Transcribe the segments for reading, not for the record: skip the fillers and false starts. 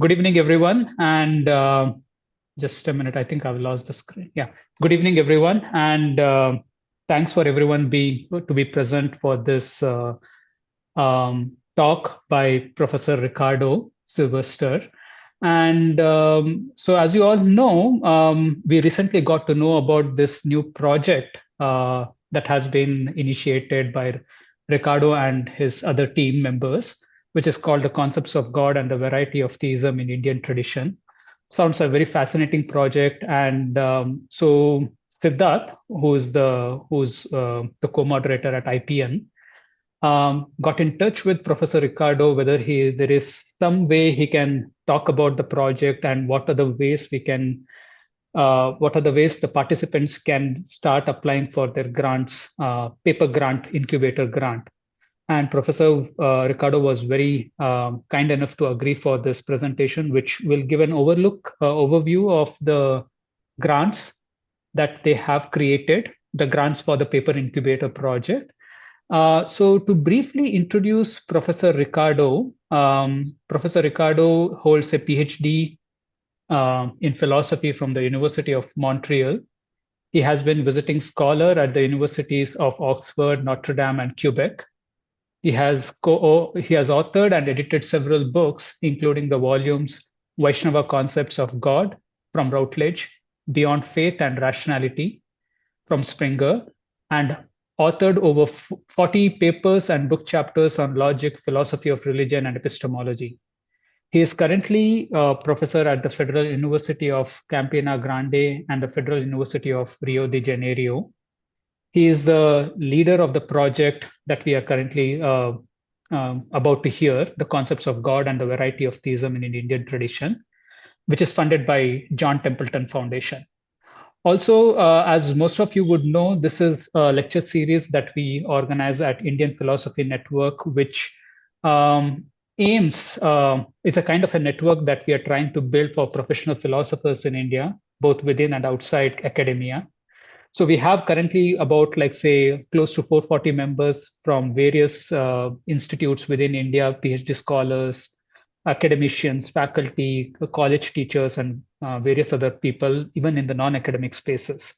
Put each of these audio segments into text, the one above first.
Good evening, everyone. And just a minute, I think I've lost the screen. Yeah. Good evening, everyone. And thanks for everyone being to be present for this talk by Professor Ricardo Silvestre. And so, as you all know, we recently got to know about this new project that has been initiated by Ricardo and his other team members, which is called The Concepts of God and the Variety of Theism in Indian Tradition. Sounds a very fascinating project. And so, Siddharth, who's the co-moderator at IPN, got in touch with Professor Ricardo whether there is some way he can talk about the project and what are the ways the participants can start applying for their grants, paper grant, incubator grant. And Professor Ricardo was very kind enough to agree for this presentation, which will give an overview of the grants that they have created, the grants for the paper incubator project. So to briefly introduce Professor Ricardo, Professor Ricardo holds a PhD in philosophy from the University of Montreal. He has been visiting scholar at the universities of Oxford, Notre Dame, and Quebec. He has authored and edited several books, including the volumes Vaishnava Concepts of God from Routledge, Beyond Faith and Rationality from Springer, and authored over 40 papers and book chapters on logic, philosophy of religion, and epistemology. He is currently a professor at the Federal University of Campina Grande and the Federal University of Rio de Janeiro. He is the leader of the project that we are currently about to hear, The Concepts of God and the Variety of Theism in Indian Tradition, which is funded by John Templeton Foundation. Also, as most of you would know, this is a lecture series that we organize at Indian Philosophy Network, which aims, it's a kind of a network that we are trying to build for professional philosophers in India, both within and outside academia. So we have currently about, like, say, close to 440 members from various institutes within India, PhD scholars, academicians, faculty, college teachers, and various other people, even in the non-academic spaces.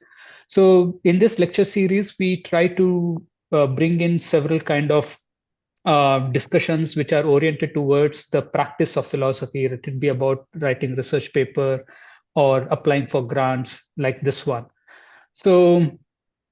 So in this lecture series, we try to bring in several kind of discussions which are oriented towards the practice of philosophy. It could be about writing research paper or applying for grants like this one. So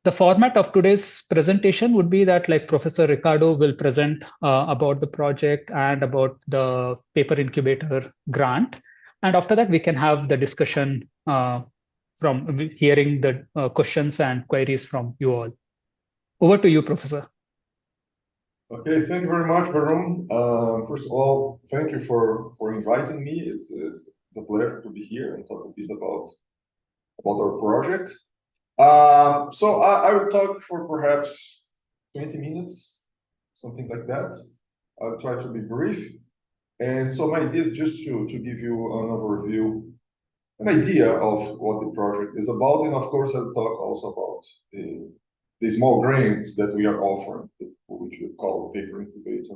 the format of today's presentation would be that, like, Professor Ricardo will present about the project and about the paper incubator grant. And after that, we can have the discussion from hearing the questions and queries from you all. Over to you, Professor. Okay, thank you very much, Varun. First of all, thank you for inviting me. It's a pleasure to be here and talk a bit about our project. So I will talk for perhaps 20 minutes, something like that. I'll try to be brief. And so my idea is just to give you an overview, an idea of what the project is about. And of course, I'll talk also about the small grants that we are offering, which we call paper incubator.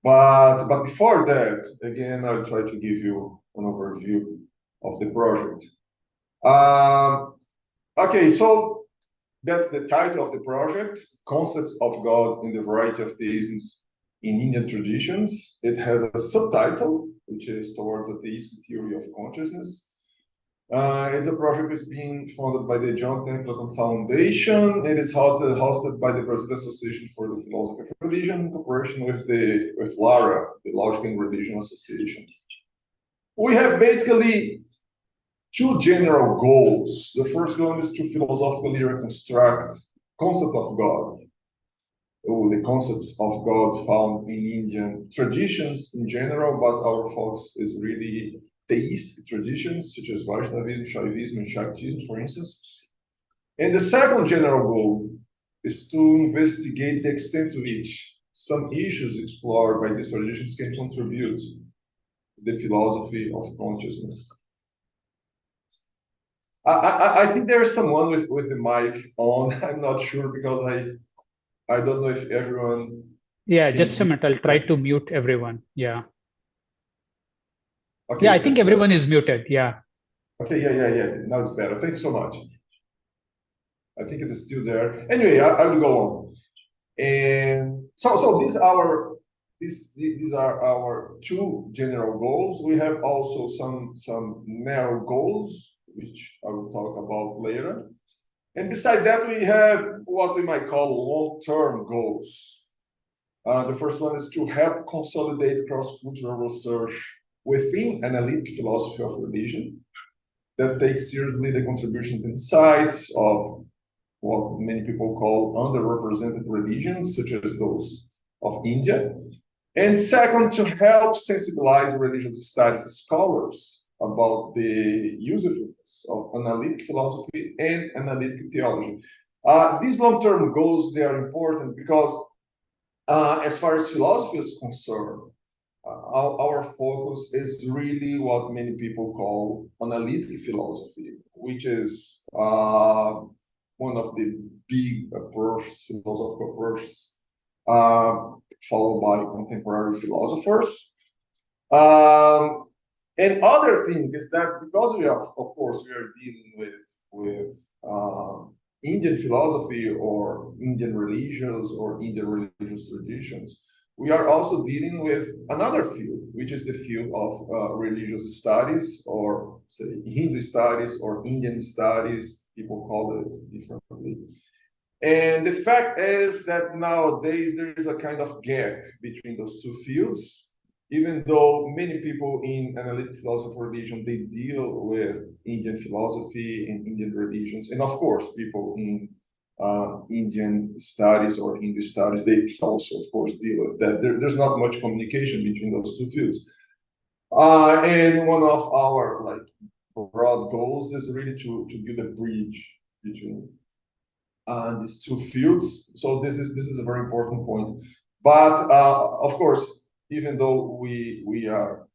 But before that, again, I'll try to give you an overview of the project. Okay, so that's the title of the project, Concepts of God in the Variety of Theisms in Indian Traditions. It has a subtitle, which is Towards a Theistic Theory of Consciousness. It's a project that's being funded by the John Templeton Foundation. It is hosted by the Brazilian Association for the Philosophy of Religion in cooperation with LARA, the Logic and Religion Association. We have basically two general goals. The first one is to philosophically reconstruct concept of God, the concepts of God found in Indian traditions in general, but our focus is really theistic traditions such as Vaishnavism, Shaivism, and Shaktism, for instance. And the second general goal is to investigate the extent to which some issues explored by these traditions can contribute to the philosophy of consciousness. I think there's someone with the mic on. I'm not sure because I don't know if everyone. Yeah, just a minute. I'll try to mute everyone. Yeah. Okay, Yeah, I that's think better. everyone is muted. Yeah. Okay, yeah. Now it's better. Thank you so much. I think it is still there. Anyway, I will go on. And so these are our two general goals. We have also some narrow goals, which I will talk about later. And beside that, we have what we might call long-term goals. The first one is to help consolidate cross-cultural research within analytic philosophy of religion that takes seriously the contributions and insights of what many people call underrepresented religions, such as those of India. And second, to help sensibilize religious studies scholars about the usefulness of analytic philosophy and analytic theology. These long-term goals, they are important because as far as philosophy is concerned, our focus is really what many people call analytic philosophy, which is one of the big approaches, philosophical approaches, followed by contemporary philosophers. And other thing is that because we are, of course, we are dealing with Indian philosophy or Indian religions or Indian religious traditions, we are also dealing with another field, which is the field of religious studies, or say Hindu studies or Indian studies. People call it differently. And the fact is that nowadays there is a kind of gap between those two fields, even though many people in analytic philosophy of religion, they deal with Indian philosophy and Indian religions. And of course, people in Indian studies or Hindu studies, they also, of course, deal with that. There's not much communication between those two fields. And one of our broad goals is really to build a bridge between these two fields. So this is a very important point. But of course, even though we are,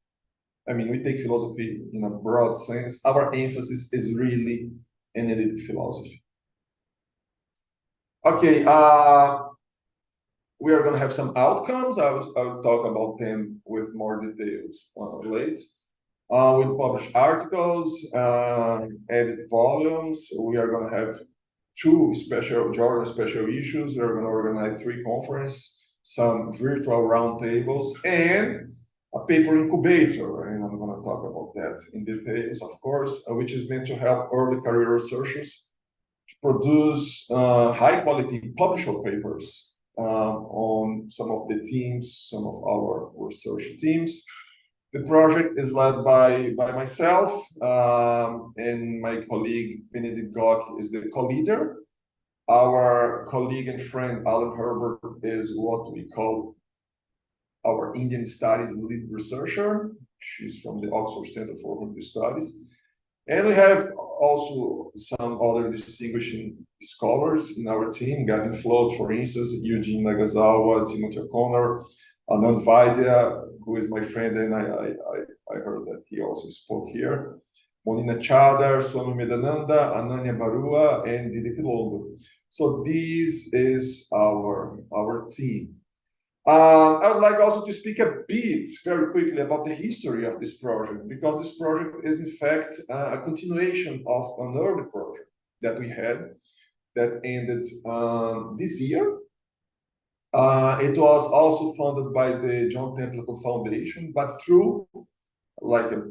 I mean, we take philosophy in a broad sense, our emphasis is really analytic philosophy. Okay, we are going to have some outcomes. I will talk about them with more details later. We publish articles, edit volumes. We are going to have two journal special issues. We're going to organize 3 conferences, some virtual roundtables, and a paper incubator. And I'm going to talk about that in details, of course, which is meant to help early career researchers to produce high quality publishable papers on some of the teams, some of our research teams. The project is led by myself, and my colleague Benedict Gok is the co-leader. Our colleague and friend Alan Herbert is what we call our Indian Studies lead researcher. She's from the Oxford Center for Indian Studies. And we have also some other distinguishing scholars in our team, Gavin Flood, for instance, Eugene Nagasawa, Timothy O'Connor, Anand Vaidya, who is my friend, and I heard that he also spoke here. Monina Chadar, Swami Medananda, Ananya Barua, and Didi Pilondo. So this is our team. I would like also to speak a bit, very quickly, about the history of this project, because this project is, in fact, a continuation of an early project that we had that ended this year. It was also funded by the John Templeton Foundation, but through like a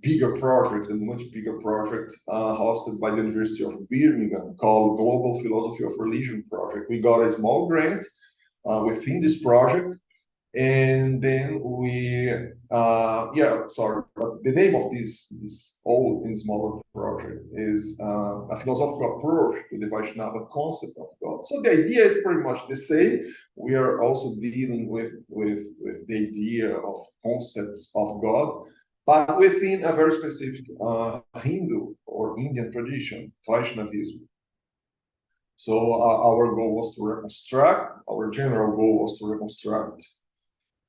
bigger project, a much bigger project hosted by the University of Birmingham called Global Philosophy of Religion Project. We got a small grant within this project, and then we but the name of this old and smaller project is a philosophical approach to the Vaishnava concept of God. So the idea is pretty much the same. We are also dealing with the idea of concepts of God, but within a very specific Hindu or Indian tradition, Vaishnavism. So our goal was to reconstruct, our general goal was to reconstruct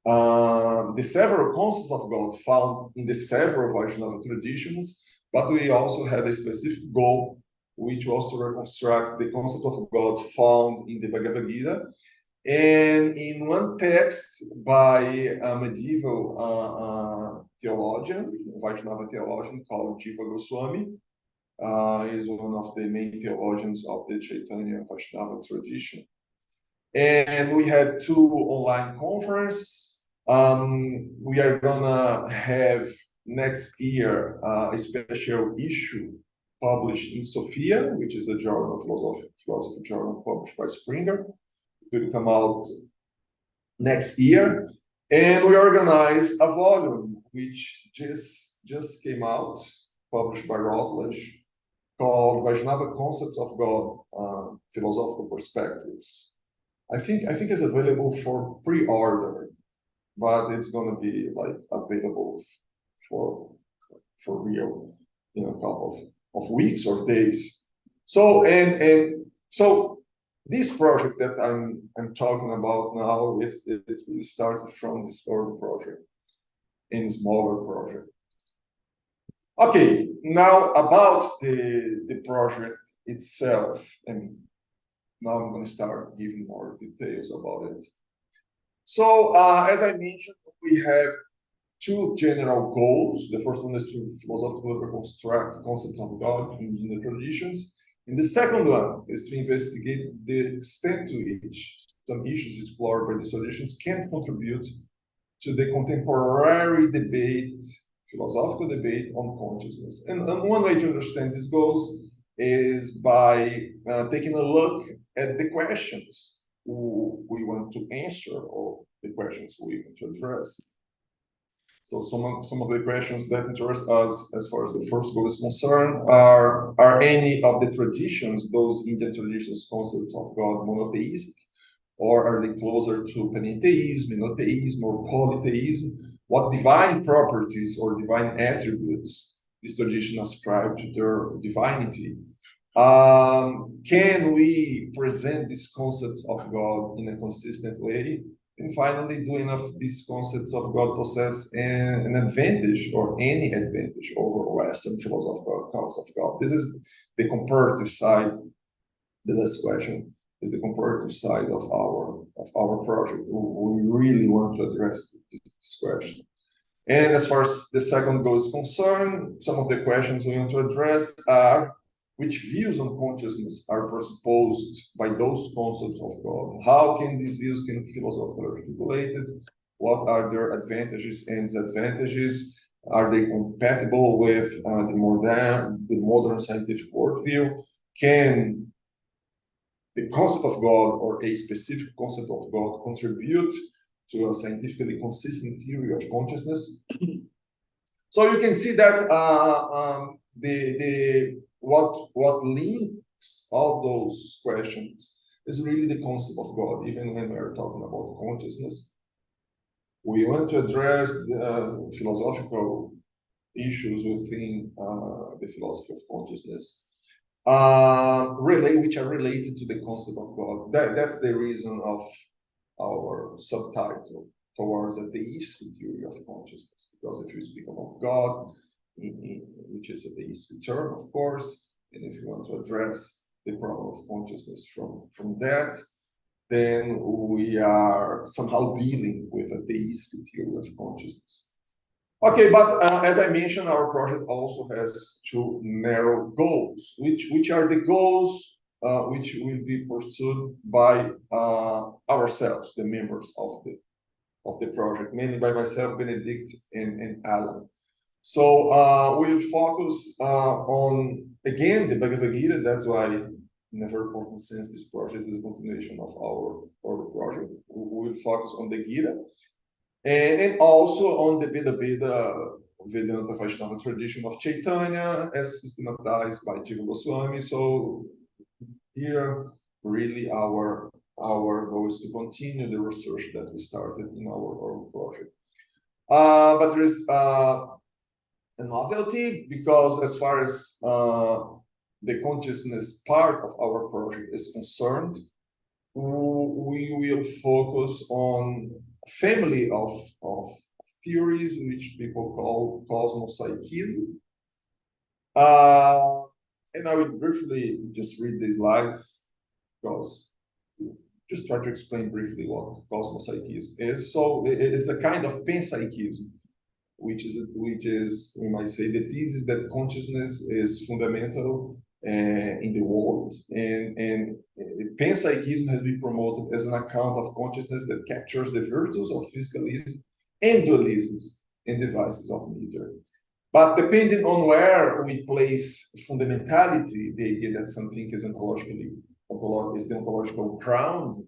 the several concepts of God found in the several Vaishnava traditions, but we also had a specific goal, which was to reconstruct the concept of God found in the Bhagavad Gita And in one text by a medieval theologian, Vaishnava theologian called Jiva Goswami, is one of the main theologians of the Chaitanya Vaishnava tradition. And we had 2 online conferences. We are gonna have next year a special issue published in Sophia, which is a journal, philosophy journal published by Springer. It will come out next year. And we organized a volume which just came out, published by Routledge, called Vaishnava Concepts of God, Philosophical Perspectives. I think it's available for pre-order, but it's going to be like available for real in a couple of weeks or days. So and so this project that I'm talking about now, it really started from this early project and smaller project. Okay, now about the project itself, and now I'm going to start giving more details about it. So, as I mentioned, we have 2 general goals. The first one is to philosophically reconstruct the concept of God in Indian traditions. And the second one is to investigate the extent to which some issues explored by these traditions can contribute to the contemporary debate, philosophical debate on consciousness. And one way to understand these goals is by taking a look at the questions we want to answer or the questions we want to address. So some of the questions that interest us as far as the first goal is concerned are any of the traditions, those Indian traditions, concepts of God monotheistic, or are they closer to panentheism, monotheism, or polytheism? What divine properties or divine attributes this tradition ascribe to their divinity? Can we present these concepts of God in a consistent way? And finally, do enough these concepts of God possess an advantage or any advantage over Western philosophical accounts of God? This is the comparative side. The last question is the comparative side of our project. We really want to address this question. And as far as the second goal is concerned, some of the questions we want to address are: which views on consciousness are presupposed by those concepts of God? How can these views be philosophically articulated? What are their advantages and disadvantages? Are they compatible with the modern scientific worldview? Can the concept of God or a specific concept of God contribute to a scientifically consistent theory of consciousness? So you can see that what links all those questions is really the concept of God. Even when we're talking about consciousness, we want to address the philosophical issues within the philosophy of consciousness, which are related to the concept of God. That's the reason of our subtitle, Towards a Theistic Theory of Consciousness. Because if you speak about God, which is a theistic term, of course, and if you want to address the problem of consciousness from that, then we are somehow dealing with a theistic theory of consciousness. Okay, but as I mentioned, our project also has 2 narrow goals, which are the goals which will be pursued by ourselves, the members of the project, mainly by myself, Benedict, and Alan. So we'll focus on, again, the Bhagavad Gita. That's why, in a very important sense, this project is a continuation of our project. We will focus on the Gita, and also on the Vedanta Vaishnava tradition of Chaitanya, as systematized by Jiva Goswami. So here, really, our goal is to continue the research that we started in our own project. But there is a novelty, because as far as the consciousness part of our project is concerned, we will focus on a family of theories which people call cosmopsychism. And I will briefly just read the slides, because just try to explain briefly what cosmopsychism is. So it's a kind of panpsychism, which is we might say the thesis that consciousness is fundamental in the world, and panpsychism has been promoted as an account of consciousness that captures the virtues of physicalism and dualisms and devices of neither. But depending on where we place fundamentality, the idea that something is the ontological ground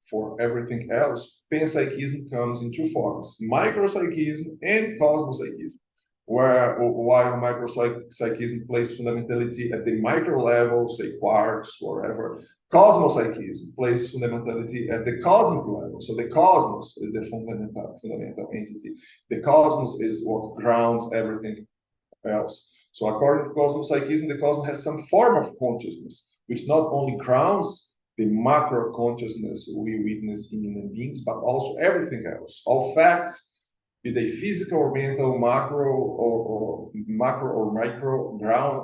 for everything else, panpsychism comes in two forms: micropsychism and cosmopsychism. While micropsychism places fundamentality at the micro level, say quarks, wherever, cosmopsychism places fundamentality at the cosmic level. So the cosmos is the fundamental entity. The cosmos is what grounds everything else. So according to cosmopsychism, the cosmos has some form of consciousness, which not only grounds the macro consciousness we witness in human beings, but also everything else. All facts, be they physical or mental, macro or micro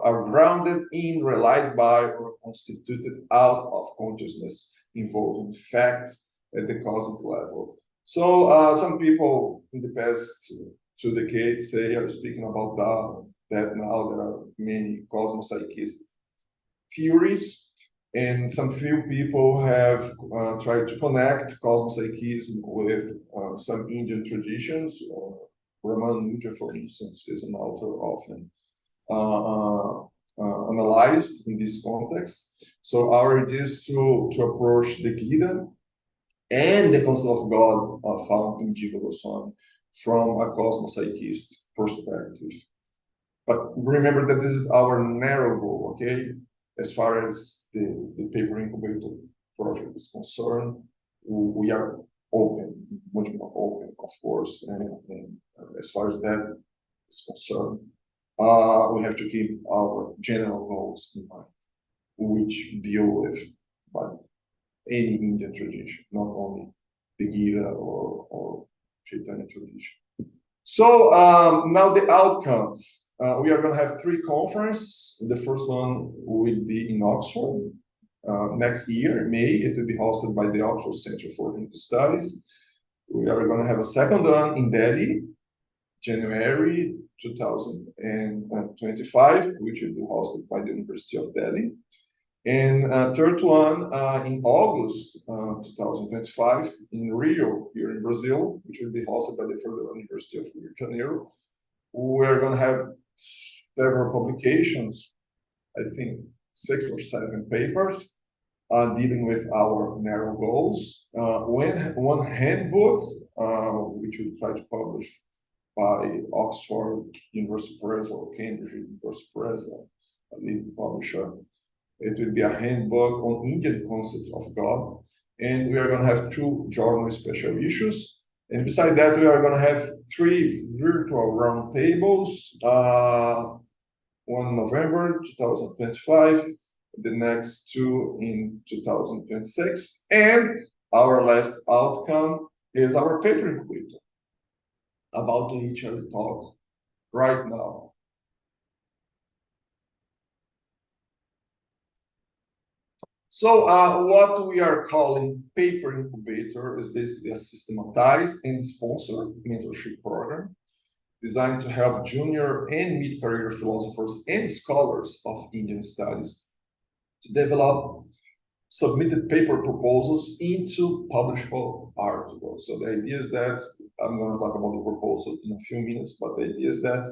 are grounded in, realized by, or constituted out of consciousness, involving facts at the cosmic level. So some people in the past 2 decades say, I'm speaking about that now there are many cosmopsychist theories, and some few people have tried to connect cosmopsychism with some Indian traditions. Ramanuja, for instance, is an author often analyzed in this context. So our idea is to approach the Gita and the concept of God found in Jiva Goswami from a cosmopsychist perspective. But remember that this is our narrow goal, okay? As far as the paper incubator project is concerned, we are open, much more open, of course. And as far as that is concerned, we have to keep our general goals in mind, which deal with by any Indian tradition, not only the Gita or Chaitanya tradition. So now the outcomes. We are going to have 3 conferences. The first one will be in Oxford next year, in May. It will be hosted by the Oxford Center for Hindu Studies. We are going to have a second one in Delhi, January 2025, which will be hosted by the University of Delhi. And third one in August 2025 in Rio, here in Brazil, which will be hosted by the Federal University of Rio de Janeiro. We're going to have several publications, I think 6 or 7 papers dealing with our narrow goals. One handbook, which we'll try to publish by Oxford University Press or Cambridge University Press, a leading publisher. It will be a handbook on Indian concepts of God. And we are going to have 2 journal special issues. And besides that, we are going to have 3 virtual roundtables, one in November 2025, the next 2 in 2026. And our last outcome is our paper incubator, about to which I'll talk right now. So what we are calling Paper Incubator is basically a systematized and sponsored mentorship program designed to help junior and mid-career philosophers and scholars of Indian studies to develop submitted paper proposals into publishable articles. So the idea is that, I'm going to talk about the proposal in a few minutes, but the idea is that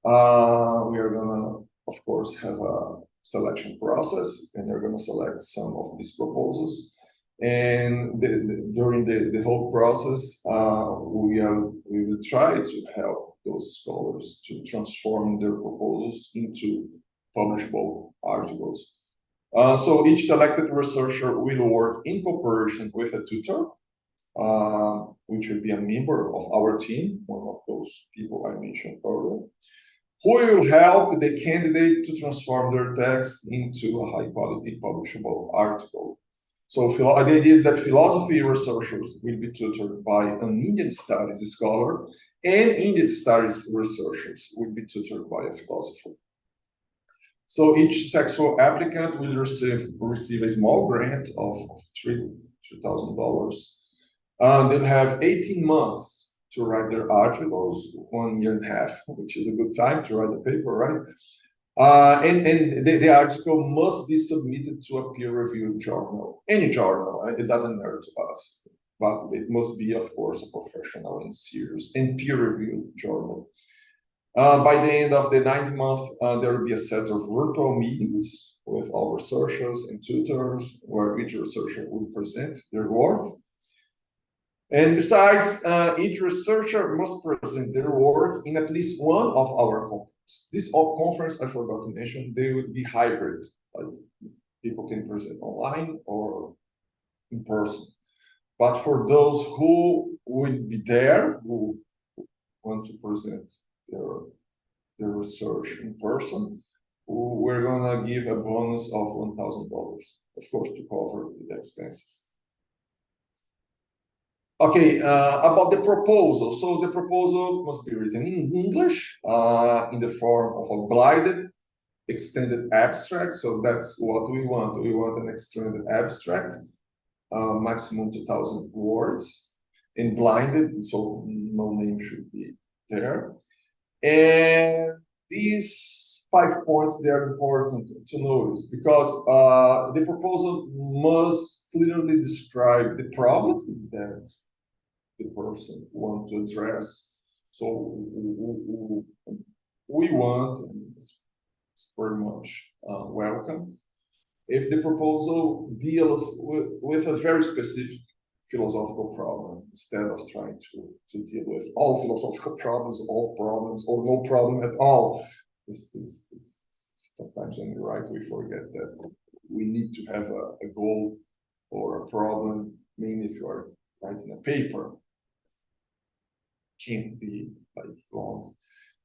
we are going to, of course, have a selection process, and they're going to select some of these proposals. And during the whole process, we will try to help those scholars to transform their proposals into publishable articles. So each selected researcher will work in cooperation with a tutor, which will be a member of our team, one of those people I mentioned earlier, who will help the candidate to transform their text into a high-quality publishable article. So the idea is that philosophy researchers will be tutored by an Indian studies scholar, and Indian studies researchers will be tutored by a philosopher. So each successful applicant will receive a small grant of $2,000. They'll have 18 months to write their articles, 1.5 years, which is a good time to write a paper, right? And the article must be submitted to a peer-reviewed journal, any journal, it doesn't matter to us, but it must be, of course, a professional and serious and peer-reviewed journal. By the end of the 9th month, there will be a set of virtual meetings with all researchers and tutors, where each researcher will present their work. And besides, each researcher must present their work in at least one of our conferences. This conference, I forgot to mention, they would be hybrid. Like people can present online or in person. But for those who would be there, who want to present their research in person, we're gonna give a bonus of $1,000, of course, to cover the expenses. Okay, about the proposal. So the proposal must be written in English in the form of a blinded extended abstract. So that's what we want. We want an extended abstract, maximum 2,000 words, and blinded, so no name should be there. And these 5 points, they are important to notice because the proposal must clearly describe the problem that the person wants to address. So we want, and it's very much welcome, if the proposal deals with a very specific philosophical problem instead of trying to deal with all philosophical problems, or no problem at all. Sometimes when we write, we forget that we need to have a goal or a problem, mainly if you are writing a paper. Can't be like long.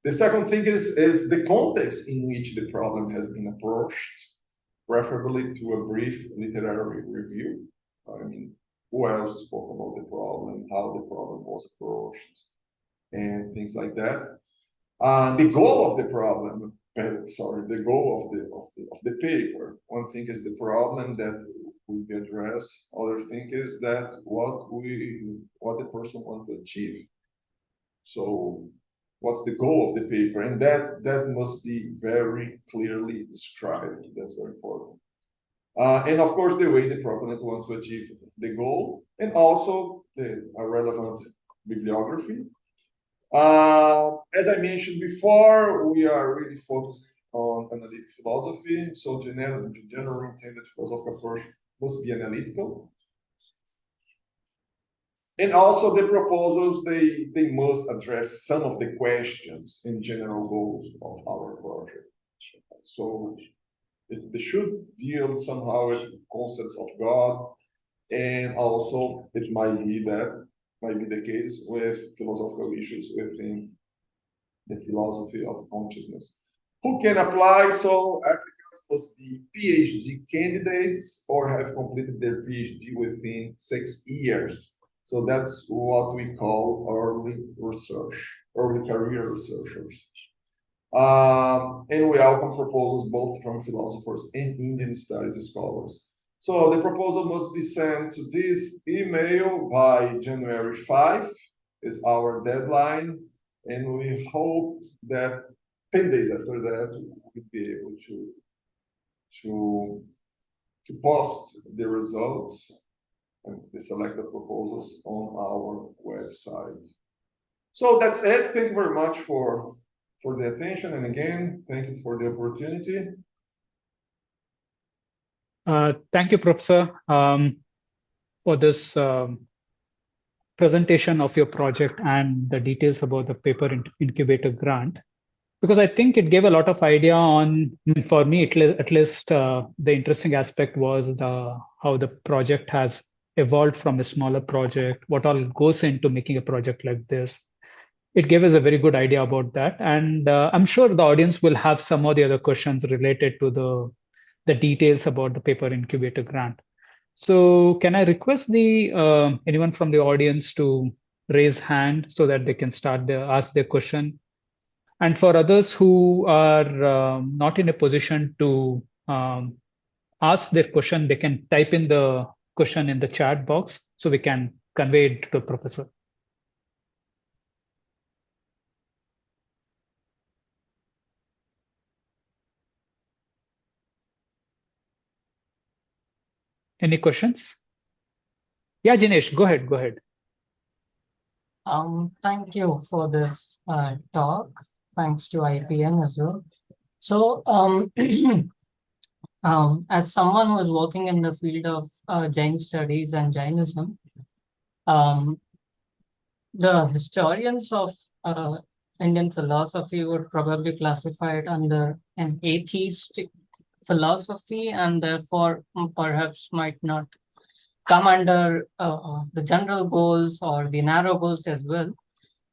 The second thing is the context in which the problem has been approached, preferably through a brief literary review. I mean, who else spoke about the problem, how the problem was approached, and things like that. The goal of the problem, the goal of the paper. One thing is the problem that will be addressed. Other thing is that what the person wants to achieve. So what's the goal of the paper? And that must be very clearly described. That's very important. And of course, the way the proponent wants to achieve the goal, and also a relevant bibliography. As I mentioned before, we are really focusing on analytic philosophy. So general intended philosophical approach must be analytical. And also the proposals, they must address some of the questions and general goals of our project. So they should deal somehow with concepts of God, and also it might be the case with philosophical issues within the philosophy of consciousness. Who can apply? So applicants must be PhD candidates or have completed their PhD within 6 years. So that's what we call early career researchers. And we welcome proposals both from philosophers and Indian studies scholars. So the proposal must be sent to this email by January 5 is our deadline. And we hope that 10 days after that, we'll be able to post the results and the selected proposals on our website. So that's it. Thank you very much for the attention. And again, thank you for the opportunity. Thank you, Professor, for this presentation of your project and the details about the paper incubator grant, because I think it gave a lot of idea on, for me at least, the interesting aspect was how the project has evolved from a smaller project, what all goes into making a project like this. It gave us a very good idea about that. And I'm sure the audience will have some of the other questions related to the details about the paper incubator grant. So can I request anyone from the audience to raise hand so that they can ask their question? And for others who are not in a position to ask their question, they can type in the question in the chat box so we can convey it to the professor. Any questions? Yeah, Jinesh, go ahead. Go ahead. Thank you for this talk. Thanks to IPN as well. So, as someone who is working in the field of Jain studies and Jainism, the historians of Indian philosophy would probably classify it under an atheistic philosophy, and therefore perhaps might not come under the general goals or the narrow goals as well.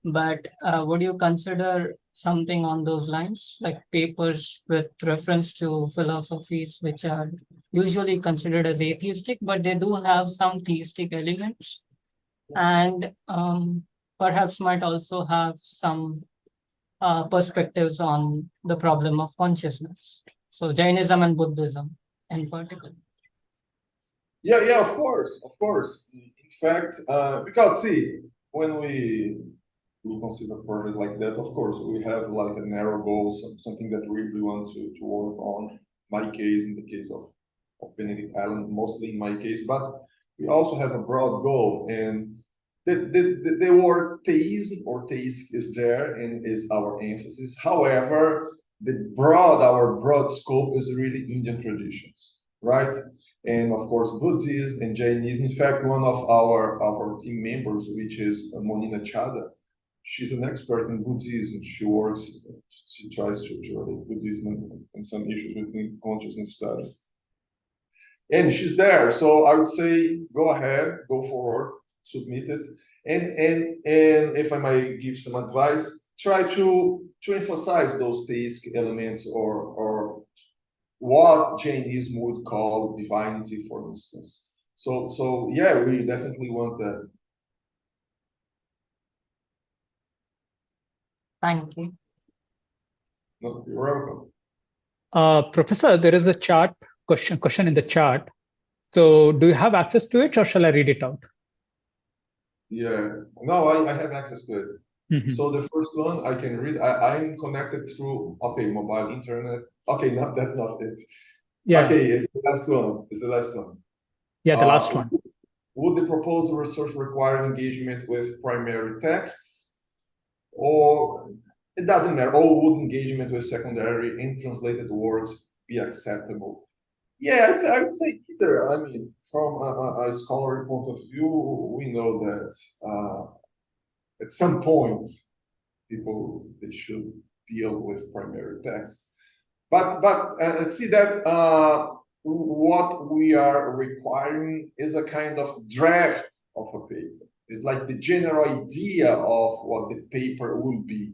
But would you consider something on those lines, like papers with reference to philosophies which are usually considered as atheistic, but they do have some theistic elements, and perhaps might also have some perspectives on the problem of consciousness? So Jainism and Buddhism in particular. Yeah, of course, of course. In fact, because see, when we consider a project like that, of course, we have like a narrow goal, something that we really want to work on. My case, in the case of Benedict Allen, mostly in my case, but we also have a broad goal, and the word theism or theist is there and is our emphasis. However, our broad scope is really Indian traditions, right? And of course, Buddhism and Jainism. In fact, one of our team members, which is Monina Chada, she's an expert in Buddhism. She tries to relate Buddhism and some issues within consciousness studies. And she's there. So I would say, go ahead, go forward, submit it. And if I might give some advice, try to emphasize those theistic elements or what Jainism would call divinity, for instance. So yeah, we definitely want that. Thank you. No, you're welcome. Professor, there is a chart question in the chat. So do you have access to it, or shall I read it out? Yeah, no, I have access to it. So the first one I can read. I'm connected through mobile internet. Okay, that's not it. Yeah. Okay, it's the last one. It's the last one. Yeah, the last one. Would the proposed research require engagement with primary texts, or it doesn't matter? Or would engagement with secondary and translated works be acceptable? Yeah, I would say either. I mean, from a scholarly point of view, we know that at some point, they should deal with primary texts. But see that what we are requiring is a kind of draft of a paper. It's like the general idea of what the paper will be.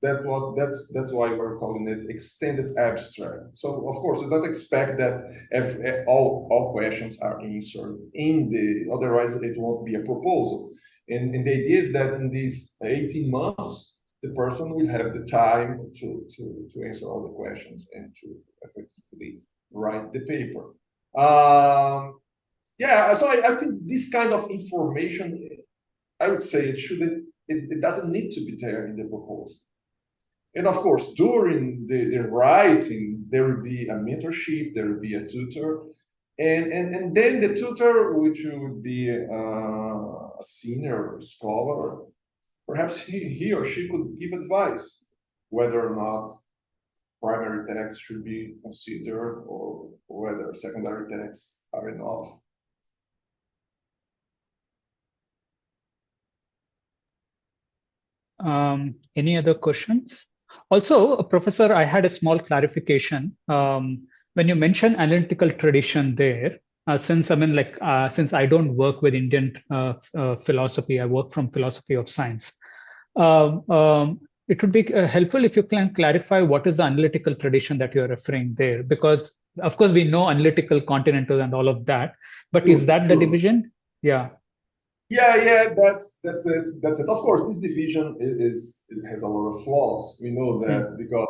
That's why we're calling it extended abstract. So of course, we don't expect that all questions are answered in otherwise it won't be a proposal. And the idea is that in these 18 months, the person will have the time to answer all the questions and to effectively write the paper. Yeah, so I think this kind of information, I would say it doesn't need to be there in the proposal. And of course, during the writing, there will be a mentorship, there will be a tutor, and then the tutor, which would be a senior scholar, perhaps he or she could give advice whether or not primary texts should be considered or whether secondary texts are enough. Any other questions? Also, Professor, I had a small clarification. When you mention analytical tradition there, since I don't work with Indian philosophy, I work from philosophy of science. It would be helpful if you can clarify what is the analytical tradition that you're referring there, because of course we know analytical continental and all of that, but is that the division? Yeah. Yeah, that's it. Of course, this division it has a lot of flaws. We know that because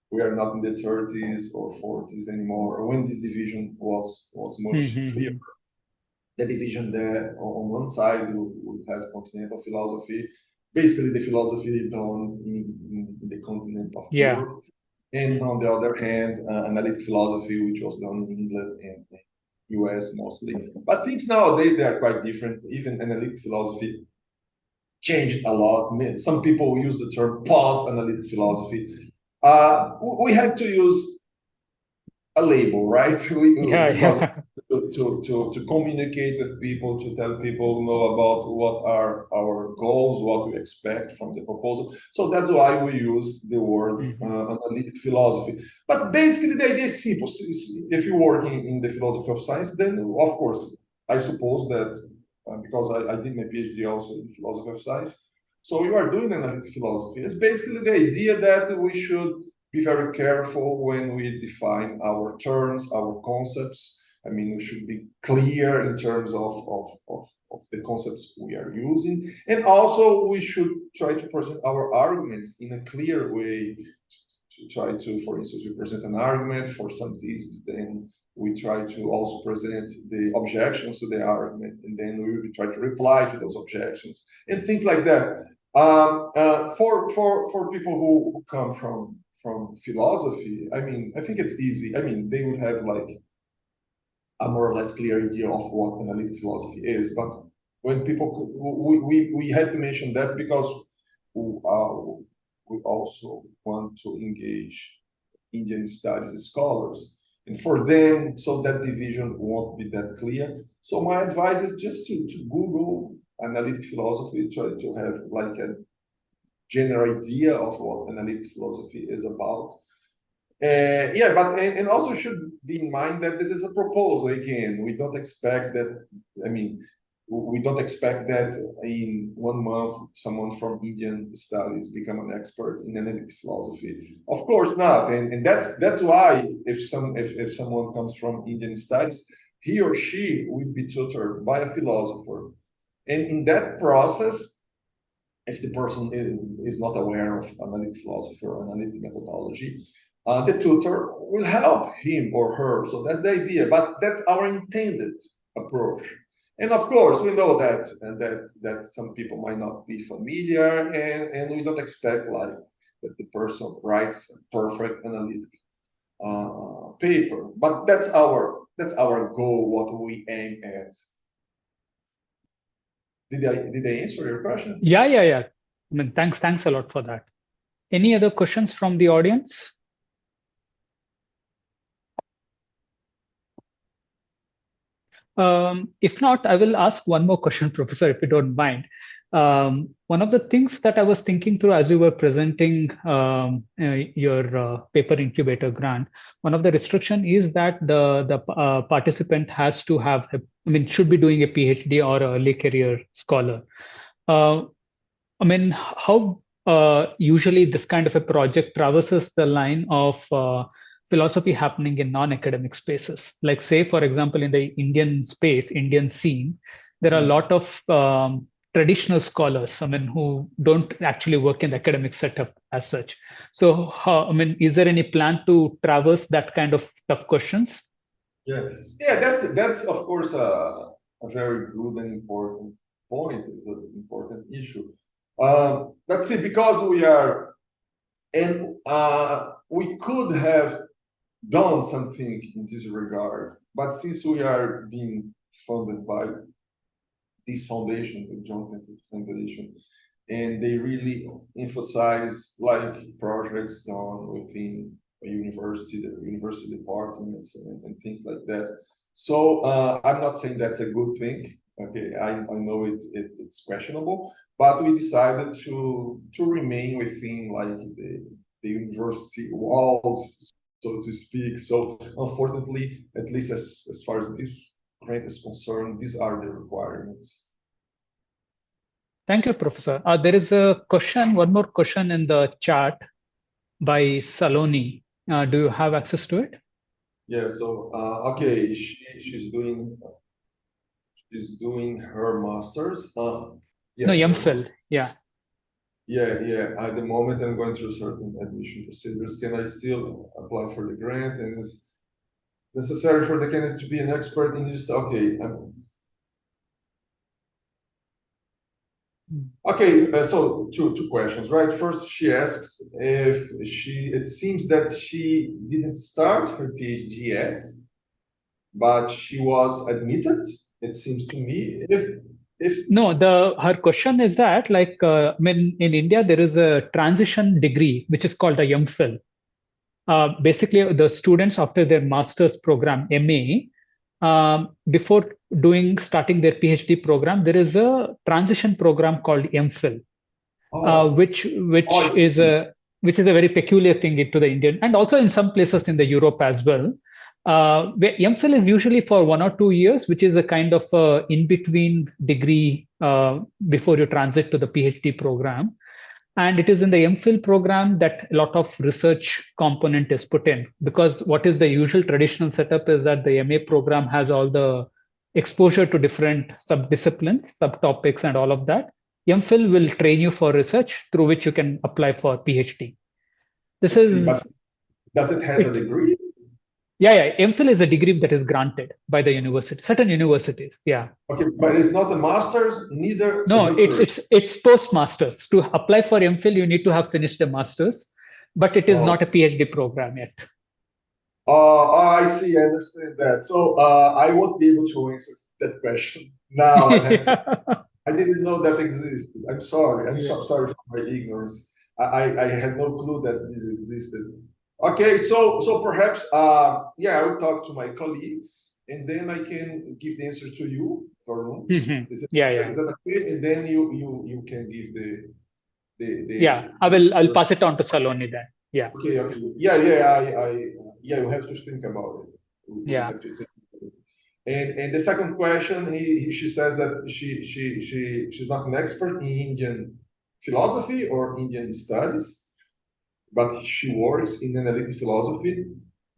we are not in the 30s or 40s anymore, when this division was much clearer. the division there. On one side, we have continental philosophy, basically the philosophy done in the continent of Europe. And on the other hand, analytic philosophy, which was done in England and US mostly. But things nowadays, they are quite different. Even analytic philosophy changed a lot. Some people use the term post-analytic philosophy. We had to use a label, right? Because to communicate with people, to tell people know about what are our goals, what we expect from the proposal. So that's why we use the word analytic philosophy. But basically, the idea is simple. If you work in the philosophy of science, then of course, I suppose that because I did my PhD also in philosophy of science. So you are doing analytic philosophy. It's basically the idea that we should be very careful when we define our terms, our concepts. I mean, we should be clear in terms of the concepts we are using. And also, we should try to present our arguments in a clear way. To try to, for instance, we present an argument for some thesis, then we try to also present the objections to the argument, and then we will try to reply to those objections, and things like that. For people who come from philosophy, I mean, I think it's easy. I mean, they would have like a more or less clear idea of what analytic philosophy is. But when people, we had to mention that because we also want to engage Indian studies scholars. And for them, so that division won't be that clear. So my advice is just to Google analytic philosophy, try to have like a general idea of what analytic philosophy is about. Yeah, but and also should be in mind that this is a proposal. Again, we don't expect that. I mean, we don't expect that in 1 month someone from Indian studies become an expert in analytic philosophy. Of course not, and that's why if someone comes from Indian studies, he or she will be tutored by a philosopher, and in that process, if the person is not aware of analytic philosophy or analytic methodology, the tutor will help him or her. So that's the idea, but that's our intended approach. And of course, we know that some people might not be familiar, and we don't expect like that the person writes a perfect analytic paper. But that's our goal, what we aim at. Did I answer your question? Yeah. I mean, thanks a lot for that. Any other questions from the audience? If not, I will ask one more question, Professor, if you don't mind. One of the things that I was thinking through as you were presenting your paper incubator grant, one of the restriction is that the participant has to have, should be doing a PhD or an early career scholar. I mean, how usually this kind of a project traverses the line of philosophy happening in non-academic spaces? Like, say, for example, in the Indian space, Indian scene, there are a lot of traditional scholars, who don't actually work in the academic setup as such. So, is there any plan to traverse that kind of tough questions? Yeah, that's of course a very good and important point. It's an important issue. Let's see, because we are, and we could have done something in this regard, but since we are being funded by this foundation, the John Temple Foundation, and they really emphasize like projects done within a university, the university departments and things like that. So I'm not saying that's a good thing. Okay, I know it's questionable, but we decided to remain within like the university walls, so to speak. So unfortunately, at least as far as this grant is concerned, these are the requirements. Thank you, Professor. There is a question, one more question in the chat by Saloni. Do you have access to it? Yeah, so okay, she's doing her master's. Yeah, no, MPhil, yeah. Yeah. At the moment, I'm going through certain admission procedures. Can I still apply for the grant? And it's necessary for the candidate to be an expert in this? Okay, Okay, so two questions, right? First, she asks if it seems that she didn't start her PhD yet, but she was admitted, it seems to me. If No, her question is that I mean, in India there is a transition degree which is called a MPhil. Basically, the students after their master's program MA, before starting their PhD program, there is a transition program called MPhil, oh, which I which is see. a very peculiar thing to the Indian, and also in some places in the Europe as well. Where MPhil is usually for 1 or 2 years, which is a kind of in-between degree before you transit to the PhD program. And it is in the MPhil program that a lot of research component is put in, because what is the usual traditional setup is that the MA program has all the exposure to different sub-disciplines, subtopics, and all of that. MPhil will train you for research through which you can apply for PhD. I This see, is but does it has a it. degree? Yeah. MPhil is a degree that is granted by the university, certain universities. Yeah. Okay, but it's not a master's, neither a No, doctorate. it's postmasters. To apply for MPhil, you need to have finished a master's, but it is Oh, not a PhD program yet. I see, I understand that. So I won't be able to answer that question now. I have to. Yeah. I didn't know that existed. I'm sorry. I'm Yeah. sorry for my ignorance. I had no clue that this existed. Okay, so perhaps yeah, I will talk to my colleagues and then I can give the answer to you, Varun. Mhm. Is Yeah. that okay? And then you can give Yeah. I'll pass it on to Saloni then. Yeah. okay. Yeah, you have to think about it. You Yeah. have to think about it. And the second question, she says that she's not an expert in Indian philosophy or Indian studies, but she works in analytic philosophy.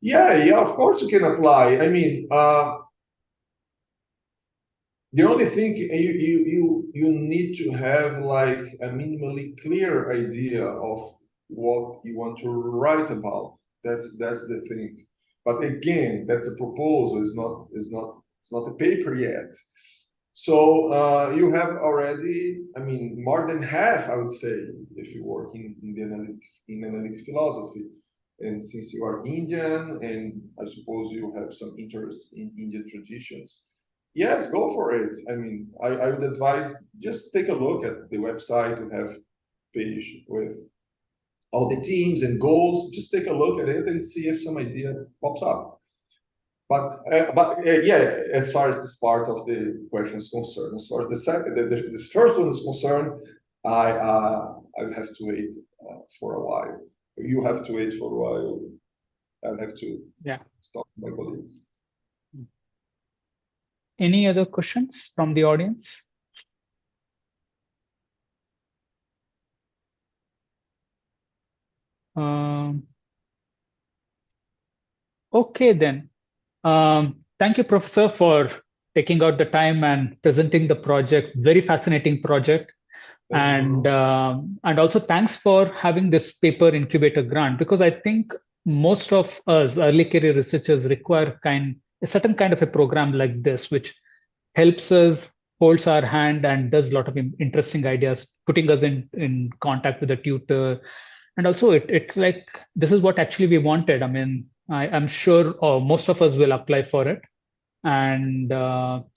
Yeah, of course you can apply. I mean, the only thing you need to have like a minimally clear idea of what you want to write about. That's the thing. But again, that's a proposal. It's not a paper yet. So you have already, I mean, more than half, I would say, if you work in analytic philosophy. And since you are Indian, and I suppose you have some interest in Indian traditions, yes, go for it. I mean, I would advise just take a look at the website. We have page with all the teams and goals. Just take a look at it and see if some idea pops up. But yeah, as far as this part of the question is concerned, as far as this first one is concerned, I have to wait for a while. You have to wait for a while. I'll have to stop my colleagues. Any other questions from the audience? Okay, then. Thank you, Professor, for taking out the time and presenting the project. Very fascinating project. Thank you, And also thanks for having this paper incubator grant, because I think most of us early career researchers require a certain kind of a program like this, which helps us, holds our hand, and does a lot of interesting ideas, putting us in contact with a tutor. And also it's like, this is what actually we wanted. I mean, I'm sure most of us will apply for it. And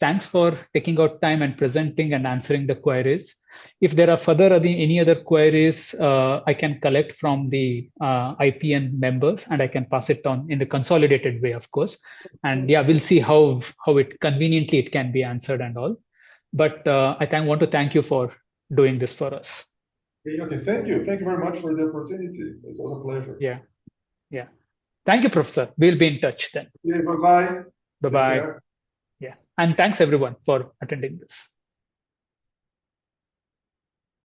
thanks for taking out time and presenting and answering the queries. If there are any other queries, I can collect from the IPN members and I can pass it on in the consolidated way, of course. And yeah, we'll see how it conveniently it can be answered and all. But want to thank you for doing this for us. Okay, thank you. Thank you very much for the opportunity. It was a pleasure. Yeah. Thank you, Professor. We'll be in touch then. Yeah, bye-bye. Bye-bye. Yeah. And thanks everyone for attending this.